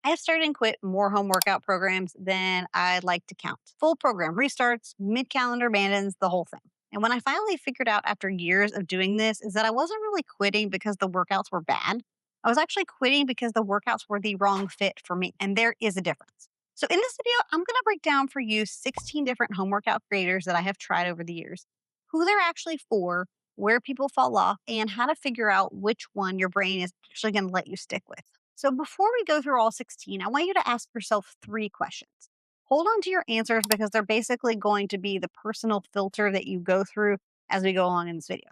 I have started and quit more home workout programs than I'd like to count. Full program restarts, mid calendar abandons, the whole thing. And when I finally figured out after years of doing this is that I wasn't really quitting because the workouts were bad. I was actually quitting because the workouts were the wrong fit for me. And there is a difference. So in this video, I'm going to break down for you 16 different home workout creators that I have tried over the years, who they're actually for, where people fall off, and how to figure out which one your brain is actually going to let you stick with. So before we go through all 16, I want you to ask yourself three questions. Hold on to your answers because they're basically going to be the personal filter that you go through as we go along in this video.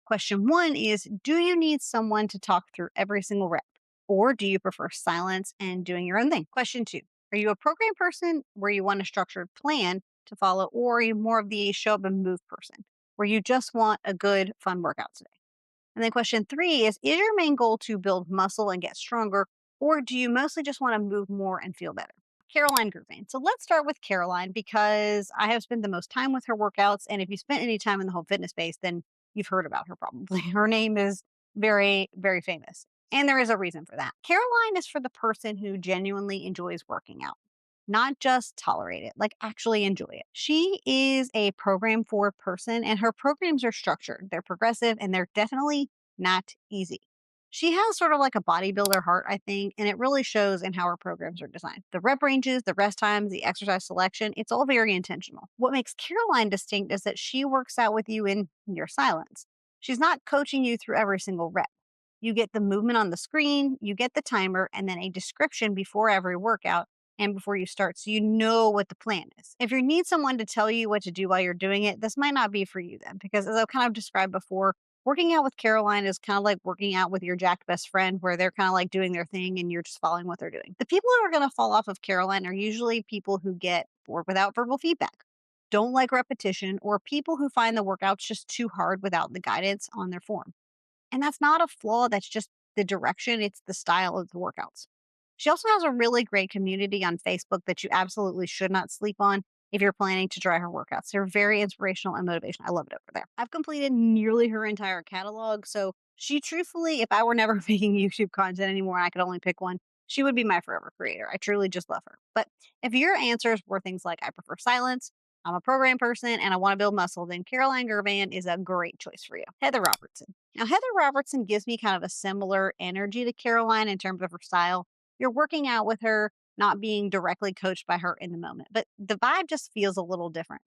Question one is, do you need someone to talk through every single rep? Or do you prefer silence and doing your own thing? Question two, are you a program person where you want a structured plan to follow, or are you more of the show up and move person where you just want a good, fun workout today? And then question three is your main goal to build muscle and get stronger, or do you mostly just want to move more and feel better? Caroline Girvan. So let's start with Caroline because I have spent the most time with her workouts. And if you spent any time in the home fitness space, then you've heard about her probably. Her name is very, very famous. And there is a reason for that. Caroline is for the person who genuinely enjoys working out, not just tolerate it, like actually enjoy it. She is a program for person, and her programs are structured, they're progressive, and they're definitely not easy. She has sort of like a bodybuilder heart, I think, and it really shows in how her programs are designed. The rep ranges, the rest times, the exercise selection, it's all very intentional. What makes Caroline distinct is that she works out with you in your silence. She's not coaching you through every single rep. You get the movement on the screen, you get the timer, and then a description before every workout and before you start, so you know what the plan is. If you need someone to tell you what to do while you're doing it, this might not be for you then, because as I've kind of described before, working out with Caroline is kind of like working out with your jacked best friend, where they're kind of like doing their thing and you're just following what they're doing. The people who are going to fall off of Caroline are usually people who get bored without verbal feedback, don't like repetition, or people who find the workouts just too hard without the guidance on their form. And that's not a flaw, that's just the direction, it's the style of the workouts. She also has a really great community on Facebook that you absolutely should not sleep on if you're planning to try her workouts. They're very inspirational and motivational. I love it over there. I've completed nearly her entire catalog. So she truthfully, if I were never making YouTube content anymore and I could only pick one, she would be my forever creator. I truly just love her. But if your answers were things like I prefer silence, I'm a program person, and I want to build muscle, then Caroline Girvan is a great choice for you. Heather Robertson. Now, Heather Robertson gives me kind of a similar energy to Caroline in terms of her style. You're working out with her, not being directly coached by her in the moment, but the vibe just feels a little different.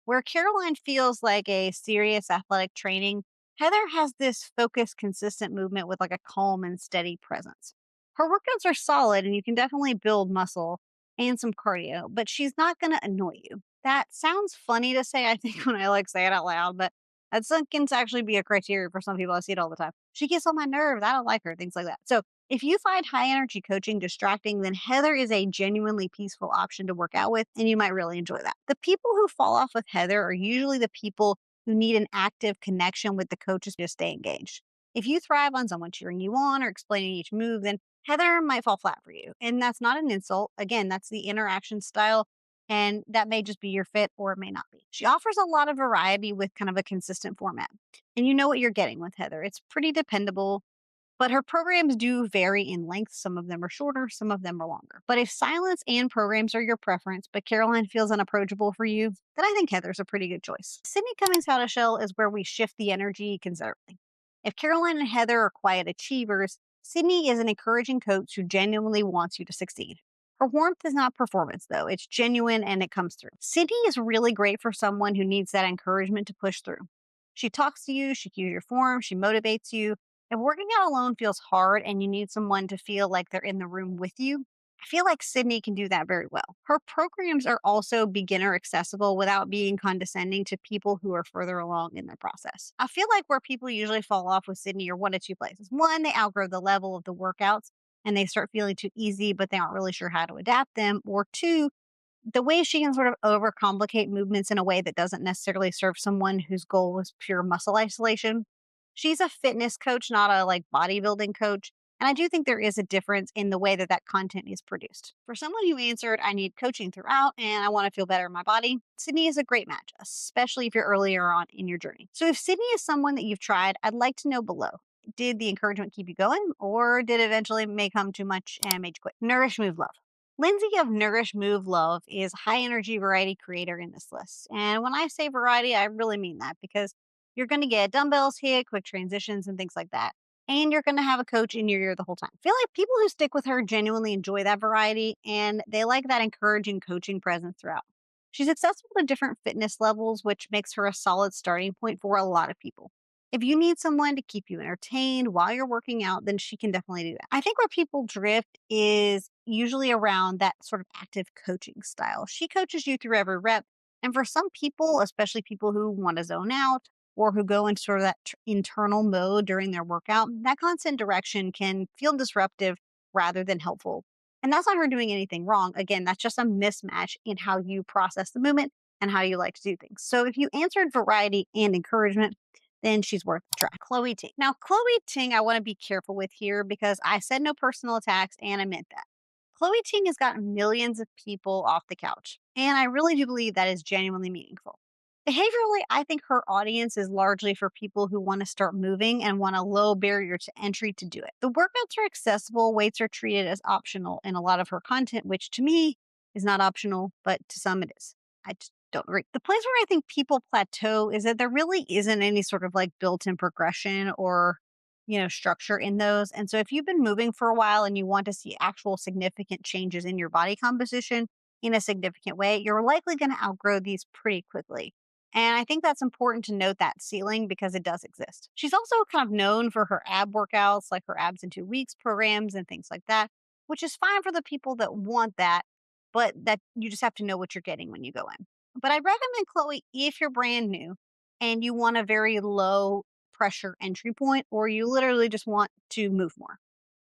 Where Caroline feels like a serious athletic training, Heather has this focused, consistent movement with like a calm and steady presence. Her workouts are solid and you can definitely build muscle and some cardio, but she's not going to annoy you. That sounds funny to say, I think, when I like say it out loud, but that's can actually be a criteria for some people. I see it all the time. She gets on my nerves. I don't like her, things like that. So if you find high energy coaching distracting, then Heather is a genuinely peaceful option to work out with, and you might really enjoy that. The people who fall off with Heather are usually the people who need an active connection with the coaches to stay engaged. If you thrive on someone cheering you on or explaining each move, then Heather might fall flat for you. And that's not an insult. Again, that's the interaction style. And that may just be your fit or it may not be. She offers a lot of variety with kind of a consistent format. And you know what you're getting with Heather. It's pretty dependable, but her programs do vary in length. Some of them are shorter, some of them are longer. But if silence and programs are your preference, but Caroline feels unapproachable for you, then I think Heather's a pretty good choice. Sydney Cummings How to Shell is where we shift the energy considerably. If Caroline and Heather are quiet achievers, Sydney is an encouraging coach who genuinely wants you to succeed. Her warmth is not performance, though. It's genuine and it comes through. Sydney is really great for someone who needs that encouragement to push through. She talks to you, she cues your form, she motivates you. If working out alone feels hard and you need someone to feel like they're in the room with you, I feel like Sydney can do that very well. Her programs are also beginner accessible without being condescending to people who are further along in their process. I feel like where people usually fall off with Sydney are one of two places. One, they outgrow the level of the workouts and they start feeling too easy, but they aren't really sure how to adapt them. Or two, the way she can sort of overcomplicate movements in a way that doesn't necessarily serve someone whose goal is pure muscle isolation. She's a fitness coach, not a like bodybuilding coach. And I do think there is a difference in the way that that content is produced. For someone who answered, I need coaching throughout and I want to feel better in my body, Sydney is a great match, especially if you're earlier on in your journey. So if Sydney is someone that you've tried, I'd like to know below. did the encouragement keep you going, or did it eventually may come too much and made you quit? Nourish Move Love. Lindsay of Nourish Move Love is high energy variety creator in this list. And when I say variety, I really mean that because you're going to get dumbbells hit, quick transitions, and things like that. And you're going to have a coach in your ear the whole time. I feel like people who stick with her genuinely enjoy that variety and they like that encouraging coaching presence throughout. She's accessible to different fitness levels, which makes her a solid starting point for a lot of people. If you need someone to keep you entertained while you're working out, then she can definitely do that. I think where people drift is usually around that sort of active coaching style. She coaches you through every rep. And for some people, especially people who want to zone out or who go into sort of that internal mode during their workout, that constant direction can feel disruptive rather than helpful. And that's not her doing anything wrong. Again, that's just a mismatch in how you process the movement and how you like to do things. So if you answered variety and encouragement, then she's worth a try. Kaleigh Ting. Now, Kaleigh Ting, I want to be careful with here because I said no personal attacks and I meant that. Kaleigh Ting has gotten millions of people off the couch, and I really do believe that is genuinely meaningful. Behaviorally, I think her audience is largely for people who want to start moving and want a low barrier to entry to do it. The workouts are accessible, weights are treated as optional in a lot of her content, which to me is not optional, but to some it is. I just don't agree. The place where I think people plateau is that there really isn't any sort of like built in progression or structure in those. And so if you've been moving for a while and you want to see actual significant changes in your body composition in a significant way, you're likely going to outgrow these pretty quickly. And I think that's important to note that ceiling because it does exist. She's also kind of known for her ab workouts, like her abs in 2 weeks programs and things like that, which is fine for the people that want that, but that you just have to know what you're getting when you go in. But I'd recommend Kaleigh if you're brand new and you want a very low pressure entry point, or you literally just want to move more.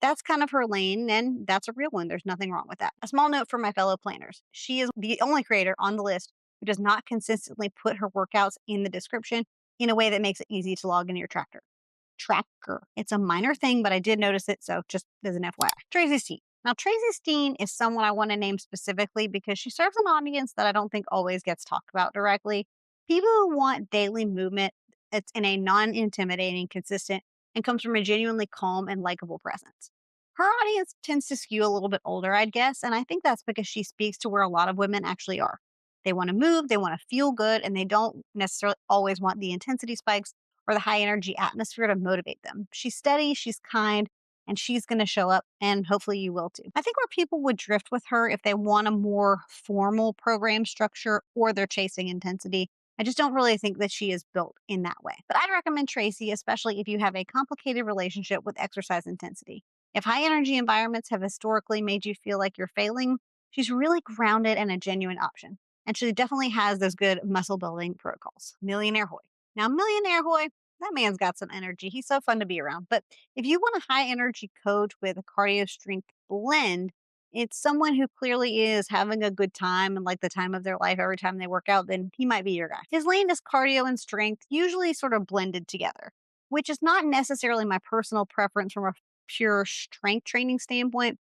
That's kind of her lane, and that's a real one. There's nothing wrong with that. A small note for my fellow planners. She is the only creator on the list who does not consistently put her workouts in the description in a way that makes it easy to log into your tracker. It's a minor thing, but I did notice it, so just as an FYI. Tracey Steen. Now, Tracey Steen is someone I want to name specifically because she serves an audience that I don't think always gets talked about directly. People who want daily movement. It's in a non-intimidating, consistent, and comes from a genuinely calm and likable presence. Her audience tends to skew a little bit older, I'd guess, and I think that's because she speaks to where a lot of women actually are. They want to move, they want to feel good, and they don't necessarily always want the intensity spikes or the high energy atmosphere to motivate them. She's steady, she's kind, and she's going to show up, and hopefully you will too. I think where people would drift with her if they want a more formal program structure or they're chasing intensity. I just don't really think that she is built in that way. But I'd recommend Tracey, especially if you have a complicated relationship with exercise intensity. If high energy environments have historically made you feel like you're failing, she's really grounded and a genuine option. And she definitely has those good muscle building protocols. Millionaire Hoy. Now, Millionaire Hoy, that man's got some energy. He's so fun to be around. But if you want a high energy coach with a cardio strength blend, it's someone who clearly is having a good time and like the time of their life every time they work out, then he might be your guy. His lane is cardio and strength, usually sort of blended together, which is not necessarily my personal preference from a pure strength training standpoint.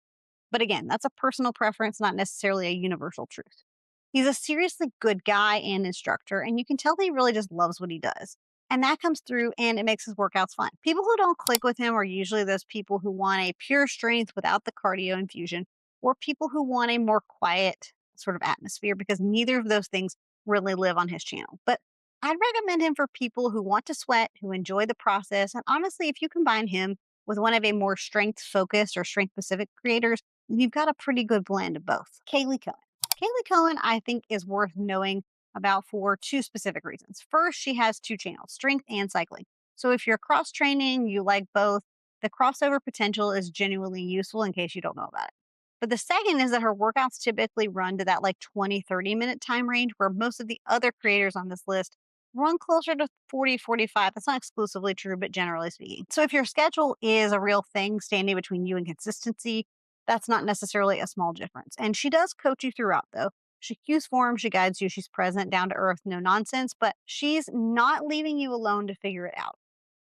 But again, that's a personal preference, not necessarily a universal truth. He's a seriously good guy and instructor, and you can tell that he really just loves what he does. And that comes through and it makes his workouts fun. People who don't click with him are usually those people who want a pure strength without the cardio infusion, or people who want a more quiet sort of atmosphere because neither of those things really live on his channel. But I'd recommend him for people who want to sweat, who enjoy the process. And honestly, if you combine him with one of a more strength focused or strength specific creators, you've got a pretty good blend of both. Kaleigh Cohen. Kaleigh Cohen, I think, is worth knowing about for two specific reasons. First, she has two channels, strength and cycling. So if you're cross training, you like both, the crossover potential is genuinely useful in case you don't know about it. But the second is that her workouts typically run to that like 20, 30-minute time range where most of the other creators on this list run closer to 40, 45. That's not exclusively true, but generally speaking. So if your schedule is a real thing standing between you and consistency, that's not necessarily a small difference. And she does coach you throughout, though. She cues form, she guides you, she's present, down to earth, no nonsense, but she's not leaving you alone to figure it out.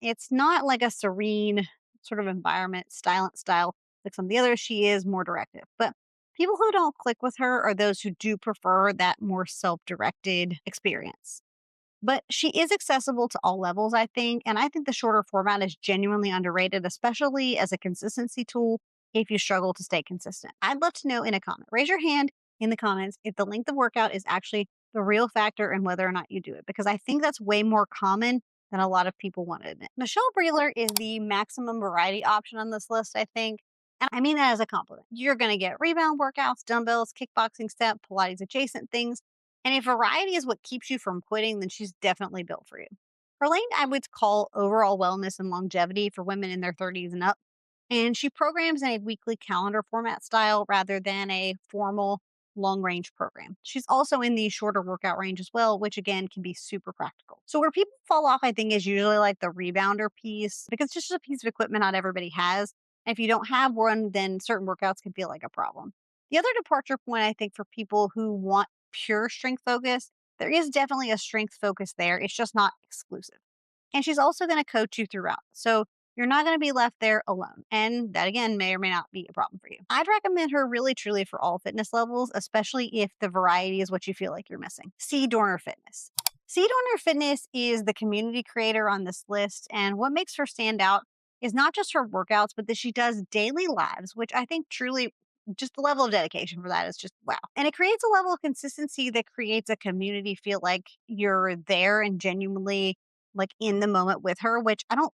It's not like a serene sort of environment, silent style like some of the others. She is more directive. But people who don't click with her are those who do prefer that more self directed experience. But she is accessible to all levels, I think. And I think the shorter format is genuinely underrated, especially as a consistency tool if you struggle to stay consistent. I'd love to know in a comment. Raise your hand in the comments if the length of workout is actually the real factor in whether or not you do it, because I think that's way more common than a lot of people want to admit. Michelle Brehler is the maximum variety option on this list, I think. And I mean that as a compliment. You're going to get rebound workouts, dumbbells, kickboxing step, Pilates adjacent things. And if variety is what keeps you from quitting, then she's definitely built for you. Her lane I would call overall wellness and longevity for women in their 30s and up. And she programs in a weekly calendar format style rather than a formal long range program. She's also in the shorter workout range as well, which again can be super practical. So, where people fall off, I think, is usually like the rebounder piece because it's just a piece of equipment not everybody has. And if you don't have one, then certain workouts can feel like a problem. The other departure point, I think, for people who want pure strength focus, there is definitely a strength focus there. It's just not exclusive. And she's also going to coach you throughout. So you're not going to be left there alone. And that, again, may or may not be a problem for you. I'd recommend her really, truly for all fitness levels, especially if the variety is what you feel like you're missing. CDorner Fitness. CDorner Fitness is the community creator on this list. And what makes her stand out is not just her workouts, but that she does daily lives, which I think truly just the level of dedication for that is just wow. And it creates a level of consistency that creates a community feel like you're there and genuinely like in the moment with her, which I don't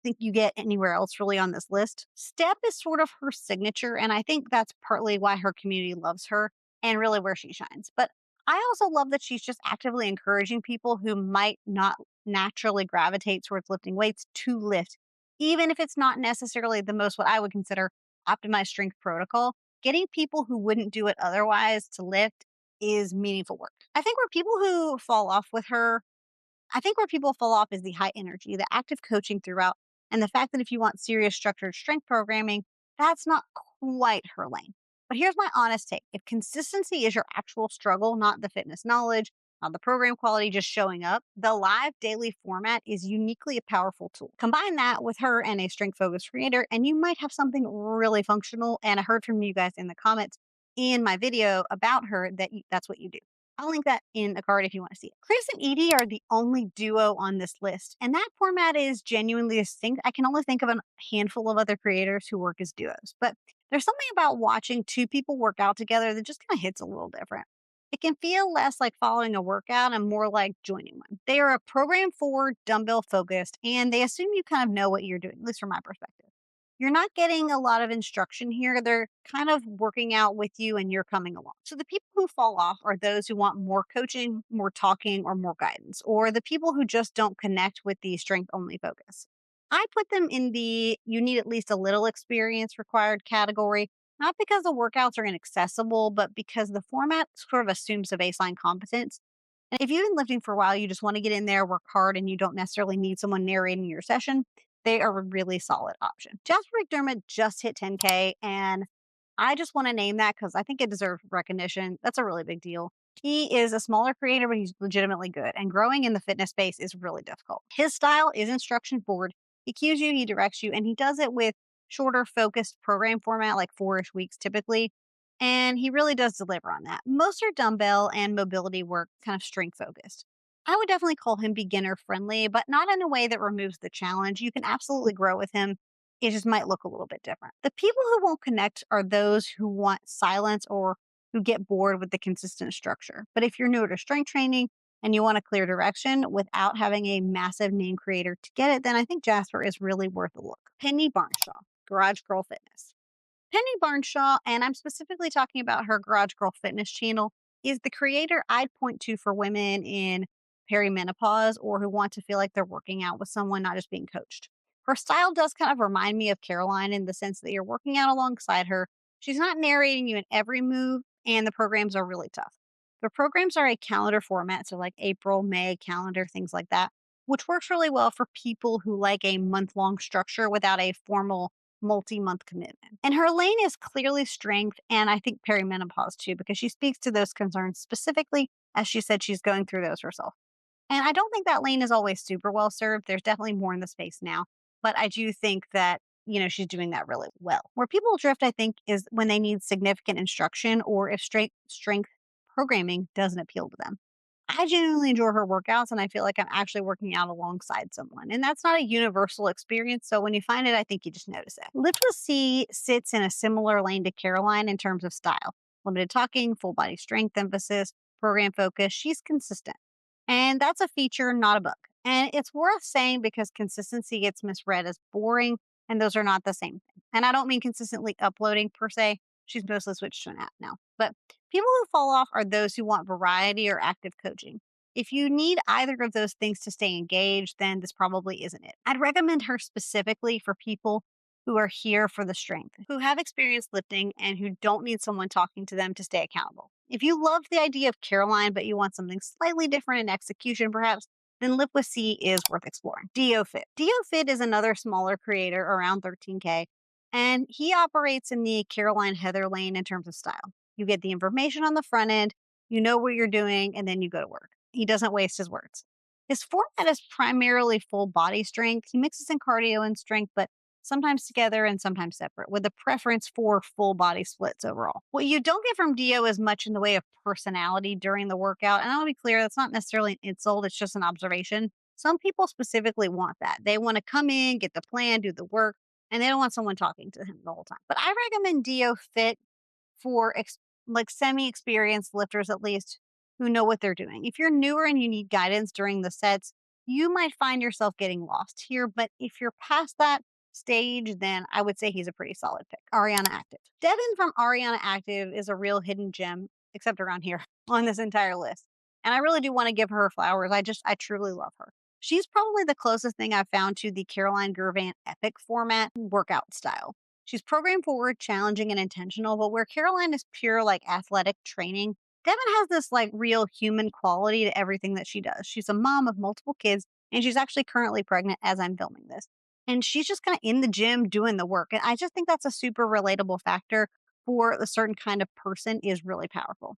think you get anywhere else really on this list. Step is sort of her signature, and I think that's partly why her community loves her and really where she shines. But I also love that she's just actively encouraging people who might not naturally gravitate towards lifting weights to lift, even if it's not necessarily the most what I would consider optimized strength protocol. Getting people who wouldn't do it otherwise to lift is meaningful work. I think where people fall off is the high energy, the active coaching throughout, and the fact that if you want serious structured strength programming, that's not quite her lane. But here's my honest take. If consistency is your actual struggle, not the fitness knowledge, not the program quality, just showing up, the live daily format is uniquely a powerful tool. Combine that with her and a strength focused creator, and you might have something really functional. And I heard from you guys in the comments in my video about her that that's what you do. I'll link that in a card if you want to see it. Chris and Edie are the only duo on this list, and that format is genuinely distinct. I can only think of a handful of other creators who work as duos, but there's something about watching two people work out together that just kind of hits a little different. It can feel less like following a workout and more like joining one. They are a program forward, dumbbell focused, and they assume you kind of know what you're doing, at least from my perspective. You're not getting a lot of instruction here. They're kind of working out with you and you're coming along. So the people who fall off are those who want more coaching, more talking, or more guidance, or the people who just don't connect with the strength only focus. I put them in the you need at least a little experience required category, not because the workouts are inaccessible, but because the format sort of assumes a baseline competence. And if you've been lifting for a while, you just want to get in there, work hard, and you don't necessarily need someone narrating your session, they are a really solid option. Jasper McDermott just hit 10K, and I just want to name that because I think it deserves recognition. That's a really big deal. He is a smaller creator, but he's legitimately good, and growing in the fitness space is really difficult. His style is instruction forward. He cues you, he directs you, and he does it with shorter, focused program format, like 4-ish weeks typically. And he really does deliver on that. Most are dumbbell and mobility work, kind of strength focused. I would definitely call him beginner friendly, but not in a way that removes the challenge. You can absolutely grow with him. It just might look a little bit different. The people who won't connect are those who want silence or who get bored with the consistent structure. But if you're new to strength training and you want a clear direction without having a massive name creator to get it, then I think Jasper is really worth a look. Penny Barnshaw, Garage Girl Fitness. Penny Barnshaw, and I'm specifically talking about her Garage Girl Fitness channel, is the creator I'd point to for women in perimenopause or who want to feel like they're working out with someone, not just being coached. Her style does kind of remind me of Caroline in the sense that you're working out alongside her. She's not narrating you in every move, and the programs are really tough. The programs are a calendar format, so like April, May calendar, things like that, which works really well for people who like a month long structure without a formal multi-month commitment. And her lane is clearly strength and I think perimenopause too, because she speaks to those concerns specifically as she said she's going through those herself. And I don't think that lane is always super well served. There's definitely more in the space now, but I do think that she's doing that really well. Where people drift, I think, is when they need significant instruction or if straight strength programming doesn't appeal to them. I genuinely enjoy her workouts and I feel like I'm actually working out alongside someone. And that's not a universal experience. So when you find it, I think you just notice it. Lift with C sits in a similar lane to Caroline in terms of style. Limited talking, full body strength emphasis, program focus. She's consistent. And that's a feature, not a bug. And it's worth saying because consistency gets misread as boring, and those are not the same thing. And I don't mean consistently uploading per se. She's mostly switched to an app now. But people who fall off are those who want variety or active coaching. If you need either of those things to stay engaged, then this probably isn't it. I'd recommend her specifically for people who are here for the strength, who have experience lifting, and who don't need someone talking to them to stay accountable. If you love the idea of Caroline, but you want something slightly different in execution, perhaps, then Lift with C is worth exploring. Deyo Fit. Deyo Fit is another smaller creator around 13K, and he operates in the Caroline Heather lane in terms of style. You get the information on the front end, you know what you're doing, and then you go to work. He doesn't waste his words. His format is primarily full body strength. He mixes in cardio and strength, but sometimes together and sometimes separate, with a preference for full body splits overall. What you don't get from Dio is much in the way of personality during the workout. And I want to be clear, that's not necessarily an insult, it's just an observation. Some people specifically want that. They want to come in, get the plan, do the work, and they don't want someone talking to him the whole time. But I recommend Dio Fit for like semi-experienced lifters at least who know what they're doing. If you're newer and you need guidance during the sets, you might find yourself getting lost here. But if you're past that stage, then I would say he's a pretty solid pick. Aryana Active. Devin from Aryana Active is a real hidden gem, except around here on this entire list. And I really do want to give her flowers. I truly love her. She's probably the closest thing I've found to the Caroline Girvan epic format workout style. She's program forward, challenging, and intentional, but where Caroline is pure like athletic training, Devin has this like real human quality to everything that she does. She's a mom of multiple kids, and she's actually currently pregnant as I'm filming this. And she's just kind of in the gym doing the work. And I just think that's a super relatable factor for a certain kind of person is really powerful.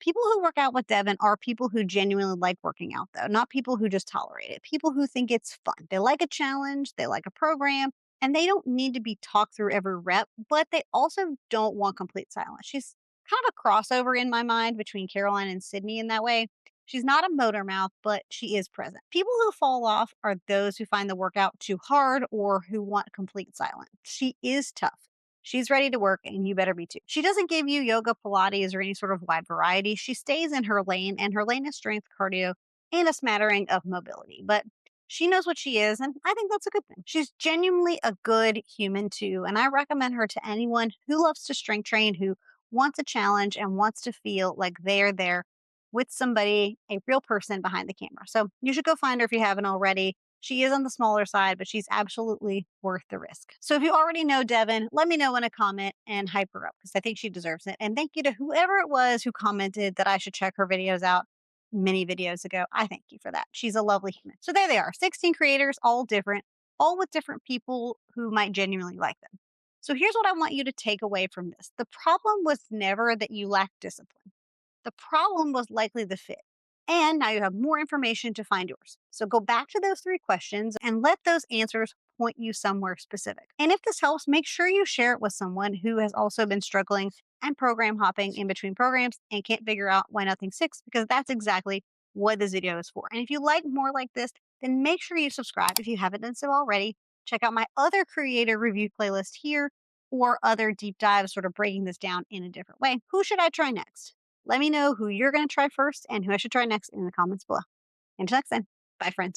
People who work out with Devin are people who genuinely like working out, though, not people who just tolerate it. People who think it's fun. They like a challenge, they like a program, and they don't need to be talked through every rep, but they also don't want complete silence. She's kind of a crossover in my mind between Caroline and Sydney in that way. She's not a motor mouth, but she is present. People who fall off are those who find the workout too hard or who want complete silence. She is tough. She's ready to work, and you better be too. She doesn't give you yoga, Pilates, or any sort of wide variety. She stays in her lane, and her lane is strength, cardio, and a smattering of mobility. But she knows what she is, and I think that's a good thing. She's genuinely a good human too, and I recommend her to anyone who loves to strength train, who wants a challenge and wants to feel like they're there with somebody, a real person behind the camera. So you should go find her if you haven't already. She is on the smaller side, but she's absolutely worth the risk. So if you already know Devin, let me know in a comment and hype her up because I think she deserves it. And thank you to whoever it was who commented that I should check her videos out many videos ago. I thank you for that. She's a lovely human. So there they are, 16 creators, all different, all with different people who might genuinely like them. So here's what I want you to take away from this. The problem was never that you lacked discipline. The problem was likely the fit. And now you have more information to find yours. So go back to those three questions and let those answers point you somewhere specific. And if this helps, make sure you share it with someone who has also been struggling and program hopping in between programs and can't figure out why nothing sticks, because that's exactly what this video is for. And if you like more like this, then make sure you subscribe if you haven't done so already. Check out my other creator review playlist here or other deep dives, sort of breaking this down in a different way. Who should I try next? Let me know who you're going to try first and who I should try next in the comments below. Until next time, bye, friends.